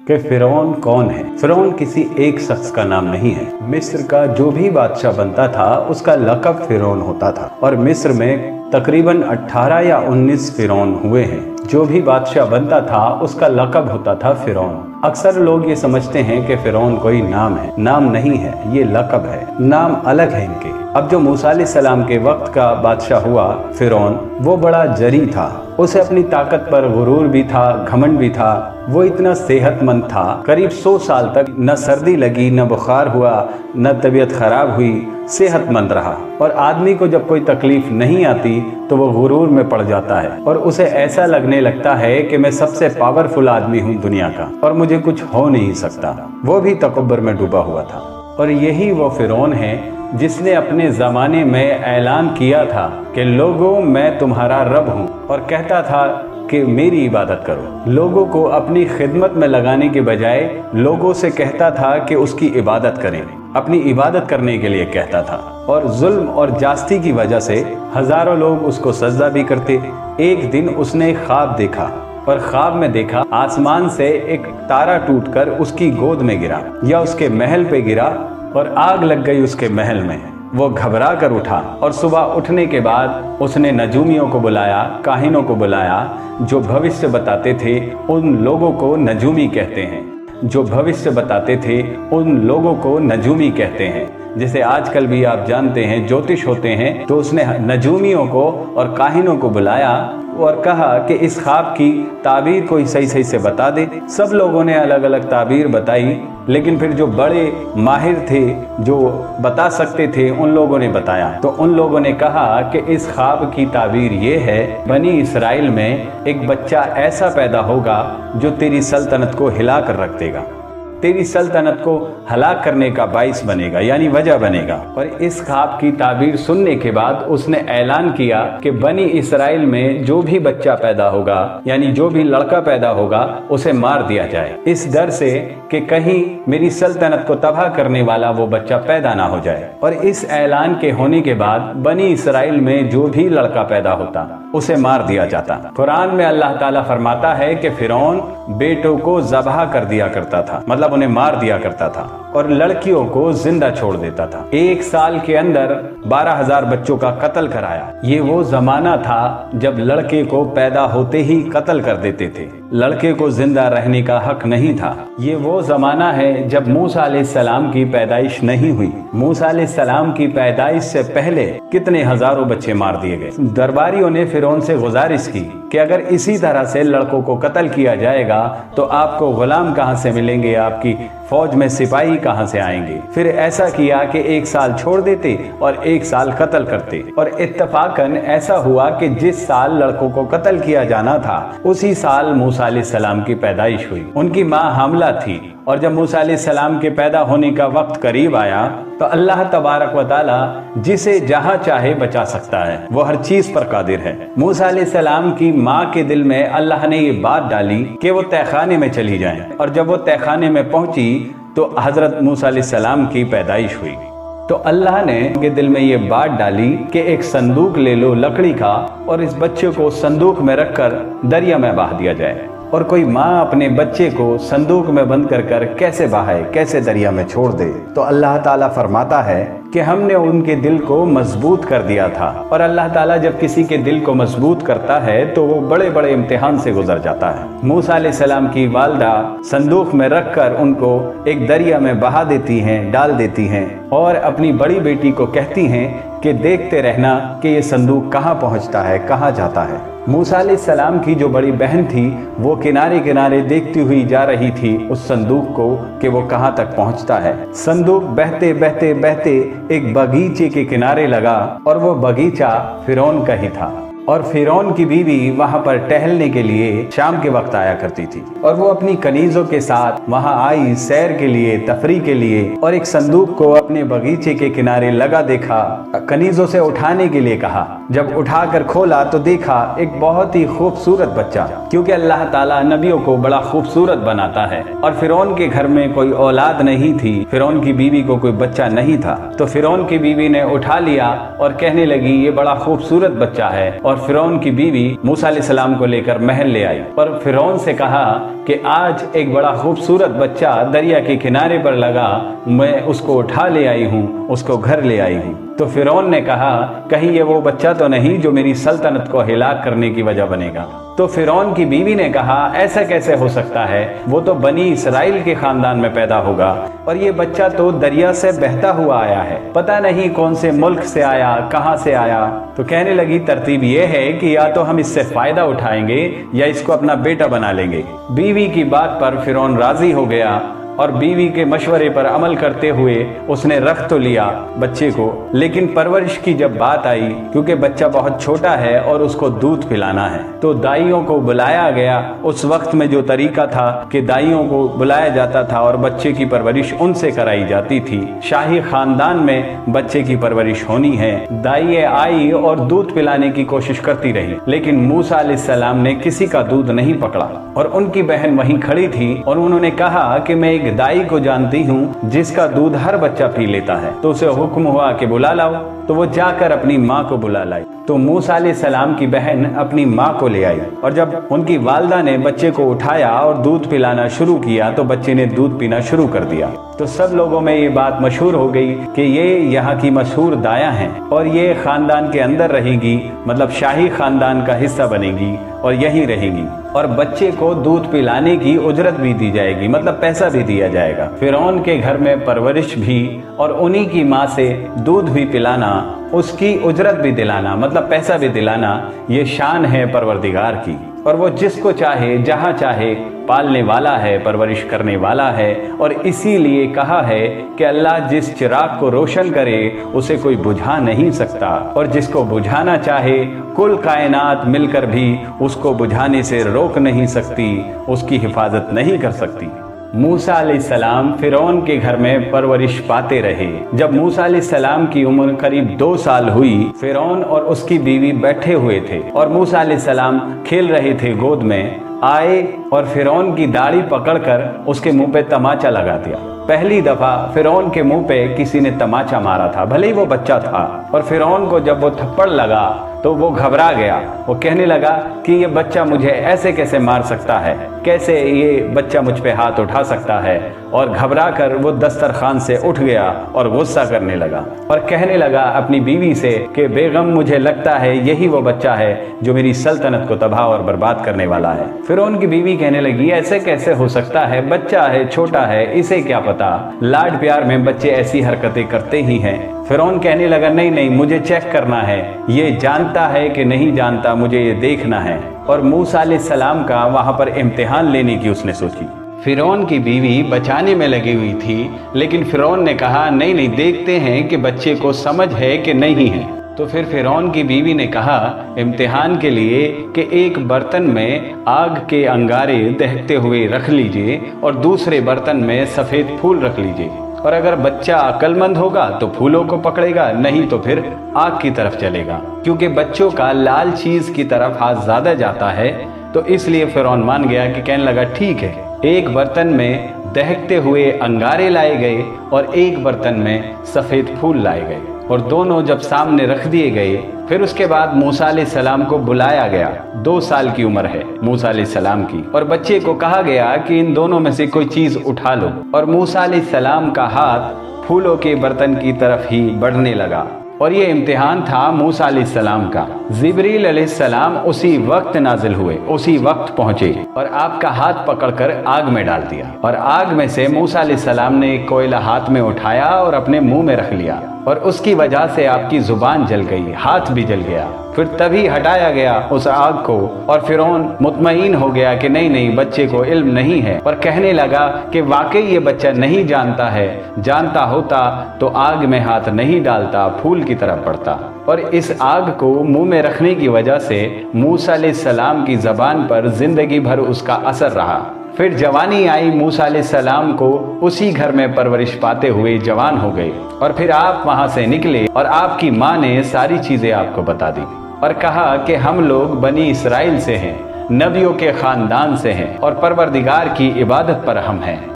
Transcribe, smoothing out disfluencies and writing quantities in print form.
کہ फिरौन कौन है। फिरौन किसी एक शख्स का नाम नहीं है। मिस्र का जो भी बादशाह बनता था उसका लक़ब फिरौन होता था और मिस्र में तकरीबन 18 या 19 फिरौन हुए हैं। जो भी बादशाह बनता था उसका लक़ब होता था फिरौन। अक्सर लोग ये समझते हैं कि फिरौन कोई नाम है। नाम नहीं है, ये लक़ब है, नाम अलग है इनके। अब जो मूसा अलैहिस्सलाम के वक्त का बादशाह हुआ फिरौन, वो बड़ा जरी था। उसे अपनी ताकत पर गुरूर भी था, घमंड भी था। वो इतना सेहतमंद था, करीब 100 साल तक न सर्दी लगी, न बुखार हुआ, न तबीयत खराब हुई, सेहतमंद रहा। और आदमी को जब कोई तकलीफ नहीं आती तो वो गुरूर में पड़ जाता है और उसे ऐसा लगने लगता है कि मैं सबसे पावरफुल आदमी हूँ दुनिया का और मुझे कुछ हो नहीं सकता। वो भी तकब्बुर में डूबा हुआ था। और यही वो फिरौन है जिसने अपने ज़माने में ऐलान किया था कि लोगों मैं तुम्हारा रब हूँ, और कहता था कि मेरी इबादत करो। लोगों को अपनी खिदमत में लगाने के बजाय लोगों से कहता था कि उसकी इबादत करें, अपनी इबादत करने के लिए कहता था। और जुल्म और जास्ती की वजह से हज़ारों लोग उसको सजदा भी करते। एक दिन उसने ख्वाब देखा और ख्वाब में देखा आसमान से एक तारा टूटकर उसकी गोद में गिरा या उसके महल पे गिरा और आग लग गई उसके महल में। वो घबरा कर उठा और सुबह उठने के बाद उसने नजूमियों को बुलाया, काहिनों को बुलाया। जो भविष्य बताते थे उन लोगों को नजूमी कहते हैं। जो भविष्य बताते थे उन लोगों को नजूमी कहते हैं। जैसे आजकल भी आप जानते हैं ज्योतिष होते हैं, तो उसने नजूमियों को और काहिनों को बुलाया और कहा कि इस ख्वाब की ताबीर कोई सही सही से बता दे। सब लोगों ने अलग अलग ताबीर बताई, लेकिन फिर जो बड़े माहिर थे, जो बता सकते थे, उन लोगों ने बताया। तो उन लोगों ने कहा कि इस ख्वाब की ताबीर ये है, बनी इसराइल में एक बच्चा ऐसा पैदा होगा जो तेरी सल्तनत को हिला कर रख देगा, तेरी सल्तनत को हलाक करने का बाइस बनेगा, यानी वजह बनेगा। और इस ख्वाब की ताबीर सुनने के बाद उसने ऐलान किया कि बनी इसराइल में जो भी बच्चा पैदा होगा, यानी जो भी लड़का पैदा होगा, उसे मार दिया जाए, इस डर से कि कहीं मेरी सल्तनत को तबाह करने वाला वो बच्चा पैदा ना हो जाए। और इस ऐलान के होने के बाद बनी इसराइल में जो भी लड़का पैदा होता उसे मार दिया जाता। कुरान में अल्लाह ताला फरमाता है कि फिरौन बेटों को ज़बह कर दिया करता था, मतलब उन्हें मार दिया करता था, और लड़कियों को जिंदा छोड़ देता था। 1 साल के अंदर 12,000 बच्चों का कत्ल कराया। ये वो जमाना था जब लड़के को पैदा होते ही कत्ल कर देते थे, लड़के को जिंदा रहने का हक नहीं था। ये वो जमाना है जब मूसा अलैहिस्सलाम की पैदाइश नहीं हुई। मूसा अलैहिस्सलाम की पैदाइश से पहले कितने हजारों बच्चे मार दिए गए। दरबारियों ने फिरौन से गुजारिश की कि अगर इसी तरह से लड़कों को कत्ल किया जाएगा तो आपको गुलाम कहाँ से मिलेंगे, आपकी फौज में सिपाही कहाँ से आएंगे। फिर ऐसा किया कि 1 साल छोड़ देते और 1 साल कत्ल करते। और इत्तफाकन ऐसा हुआ कि जिस साल लड़कों को कत्ल किया जाना था उसी साल मूसा अलैहिस्सलाम की पैदाइश हुई। उनकी माँ हामला थी, और जब मूसा अलैहिस्सलाम के पैदा होने का वक्त करीब आया तो अल्लाह तबारक व तआला जिसे जहाँ चाहे बचा सकता है, वो हर चीज पर कादिर है। मूसा अलैहिस्सलाम की माँ के दिल में अल्लाह ने ये बात डाली कि वो तहखाने में चली जाएं, और जब वो तहखाने में पहुंची तो हजरत मूसा अलैहिस्सलाम की पैदाइश हुई। तो अल्लाह ने उनके दिल में ये बात डाली कि एक संदूक ले लो लकड़ी का, और इस बच्चे को संदूक में रखकर दरिया में बहा दिया जाए। और कोई माँ अपने बच्चे को संदूक में बंद कर कैसे बहाए, कैसे दरिया में छोड़ दे। तो अल्लाह ताला फरमाता है कि हमने उनके दिल को मजबूत कर दिया था। और अल्लाह ताला जब किसी के दिल को मजबूत करता है तो वो बड़े बड़े इम्तिहान से गुजर जाता है। मूसा अलैहिस्सलाम की वालदा संदूक में रखकर उनको एक दरिया में बहा देती हैं, डाल देती हैं, और अपनी बड़ी बेटी को कहती हैं कि देखते रहना कि ये संदूक कहाँ पहुँचता है, कहाँ जाता है। मूसा अलैहिस्सलाम की जो बड़ी बहन थी वो किनारे किनारे देखती हुई जा रही थी उस संदूक को कि वो कहाँ तक पहुँचता है। संदूक बहते बहते बहते एक बगीचे के किनारे लगा, और वो बगीचा फिरौन का ही था। और फिरौन की बीवी वहां पर टहलने के लिए शाम के वक्त आया करती थी, और वो अपनी कनीजों के साथ वहां आई सैर के लिए, तफरी के लिए, और एक संदूक को अपने बगीचे के किनारे लगा देखा। कनीजों से उठाने के लिए कहा। जब उठाकर खोला तो देखा एक बहुत ही खूबसूरत बच्चा, क्योंकि अल्लाह ताला नबियों को बड़ा खूबसूरत बनाता है। और फिरौन के घर में कोई औलाद नहीं थी, फिरौन की बीवी को कोई बच्चा नहीं था। तो फिरौन की बीवी ने उठा लिया और कहने लगी ये बड़ा खूबसूरत बच्चा है, और और फिरौन की बीवी मूसा अलैहिस्सलाम को लेकर महल ले आई और फिरौन से कहा कि आज एक बड़ा खूबसूरत बच्चा दरिया के किनारे पर लगा, मैं उसको उठा ले आई हूँ, उसको घर ले आई हूँ। तो फिरौन ने कहा कहीं ये वो बच्चा तो नहीं जो मेरी सल्तनत को हिलाक करने की वजह बनेगा। तो फिरौन की बीवी ने कहा ऐसा कैसे हो सकता है, वो तो बनी इसराइल के खानदान में पैदा होगा और ये बच्चा तो दरिया से बहता हुआ आया है, पता नहीं कौन से मुल्क से आया, कहाँ से आया। तो कहने लगी तरतीब ये है कि या तो हम इससे फायदा उठाएंगे या इसको अपना बेटा बना लेंगे। बीवी की बात पर फिरौन राजी हो गया और बीवी के मशवरे पर अमल करते हुए उसने रख तो लिया बच्चे को, लेकिन परवरिश की जब बात आई, क्योंकि बच्चा बहुत छोटा है और उसको दूध पिलाना है, तो दाइयों को बुलाया गया। उस वक्त में जो तरीका था कि दाइयों को बुलाया जाता था और बच्चे की परवरिश उनसे कराई जाती थी। शाही खानदान में बच्चे की परवरिश होनी है। दाई आई और दूध पिलाने की कोशिश करती रही, लेकिन मूसा अलैहिस्सलाम ने किसी का दूध नहीं पकड़ा और उनकी बहन वहीं खड़ी थी और उन्होंने कहा कि मैं दाई को जानती हूँ जिसका दूध हर बच्चा पी लेता है, तो उसे हुक्म हुआ कि बुला लाओ। तो वो जाकर अपनी माँ को बुला लाई। तो मूसा अलैहिस्सलाम की बहन अपनी माँ को ले आई और जब उनकी वालदा ने बच्चे को उठाया और दूध पिलाना शुरू किया तो बच्चे ने दूध पीना शुरू कर दिया। तो सब लोगों में ये बात मशहूर हो गई कि ये यहाँ की मशहूर दाया हैं और ये खानदान के अंदर रहेगी, मतलब शाही खानदान का हिस्सा बनेगी और यहीं रहेगी और बच्चे को दूध पिलाने की उजरत भी दी जाएगी, मतलब पैसा भी दिया जाएगा। फिरौन के घर में परवरिश भी और उन्हीं की माँ से दूध भी पिलाना, उसकी उजरत भी दिलाना, मतलब पैसा भी दिलाना, ये शान है परवरदिगार की। और वो जिसको चाहे जहाँ चाहे पालने वाला है, परवरिश करने वाला है। और इसीलिए कहा है कि अल्लाह जिस चिराग को रोशन करे उसे कोई बुझा नहीं सकता, और जिसको बुझाना चाहे कुल कायनात मिलकर भी उसको बुझाने से रोक नहीं सकती, उसकी हिफाजत नहीं कर सकती। मूसा अलैहिस्सलाम फिरौन के घर में परवरिश पाते रहे। जब मूसा अलैहिस्सलाम की उम्र करीब 2 साल हुई, फिरौन और उसकी बीवी बैठे हुए थे और मूसा अलैहिस्सलाम खेल रहे थे गोद में। आए और फिरौन की दाढ़ी पकड़कर उसके मुंह पे तमाचा लगा दिया। पहली दफा फिरौन के मुंह पे किसी ने तमाचा मारा था, भले ही वो बच्चा था। और फिरौन को जब वो थप्पड़ लगा तो वो घबरा गया। वो कहने लगा कि ये बच्चा मुझे ऐसे कैसे मार सकता है, कैसे ये बच्चा मुझ पे हाथ उठा सकता है। और घबरा कर वो दस्तरखान से उठ गया और गुस्सा करने लगा और कहने लगा अपनी बीवी से कि बेगम, मुझे लगता है यही वो बच्चा है जो मेरी सल्तनत को तबाह और बर्बाद करने वाला है। फिरौन की बीवी कहने लगी ऐसे कैसे हो सकता है, बच्चा है, छोटा है, इसे क्या पता। लाड प्यार में बच्चे ऐसी हरकतें करते ही हैं। फिरौन कहने लगा नहीं नहीं, मुझे चेक करना है, ये जानता है कि नहीं जानता, मुझे ये देखना है। और मूसा अलैहिस्सलाम का वहां पर इम्तिहान लेने की उसने सोची। फिरौन की बीवी बचाने में लगी हुई थी, लेकिन फिरौन ने कहा नहीं नहीं, देखते हैं कि बच्चे को समझ है कि नहीं है। तो फिर फिरौन की बीवी ने कहा इम्तिहान के लिए कि एक बर्तन में आग के अंगारे दहकते हुए रख लीजिए और दूसरे बर्तन में सफ़ेद फूल रख लीजिए, और अगर बच्चा अक्लमंद होगा तो फूलों को पकड़ेगा, नहीं तो फिर आग की तरफ चलेगा। क्योंकि बच्चों का लाल चीज की तरफ हाथ ज्यादा जाता है, तो इसलिए फिरौन मान गया कि कहने लगा ठीक है। एक बर्तन में दहकते हुए अंगारे लाए गए और एक बर्तन में सफेद फूल लाए गए और दोनों जब सामने रख दिए गए, फिर उसके बाद मूसा अलैहिस्सलाम को बुलाया गया। 2 साल की उम्र है मूसा अलैहिस्सलाम की, और बच्चे को कहा गया कि इन दोनों में से कोई चीज उठा लो। और मूसा अलैहिस्सलाम का हाथ फूलों के बर्तन की तरफ ही बढ़ने लगा। और ये इम्तिहान था मूसा अलैहिस्सलाम का। जिब्रील अलैहिस्सलाम उसी वक्त नाजिल हुए, उसी वक्त पहुंचे और आपका हाथ पकड़कर आग में डाल दिया। और आग में से मूसा अलैहिस्सलाम ने एक कोयला हाथ में उठाया और अपने मुंह में रख लिया, और उसकी वजह से आपकी जुबान जल गई, हाथ भी जल गया। फिर तभी हटाया गया उस आग को, और फिरौन मुतमईन हो गया कि नहीं नहीं, बच्चे को इल्म नहीं है। और कहने लगा कि वाकई ये बच्चा नहीं जानता है, जानता होता तो आग में हाथ नहीं डालता, फूल की तरफ बढ़ता। और इस आग को मुंह में रखने की वजह से मूसा अलैहिस्सलाम की जबान पर जिंदगी भर उसका असर रहा। फिर जवानी आई, मूसा अलैहिस्सलाम को उसी घर में परवरिश पाते हुए जवान हो गए। और फिर आप वहां से निकले और आपकी माँ ने सारी चीजें आपको बता दी और कहा कि हम लोग बनी इसराइल से हैं, नबियों के खानदान से हैं और परवरदिगार की इबादत पर हम हैं।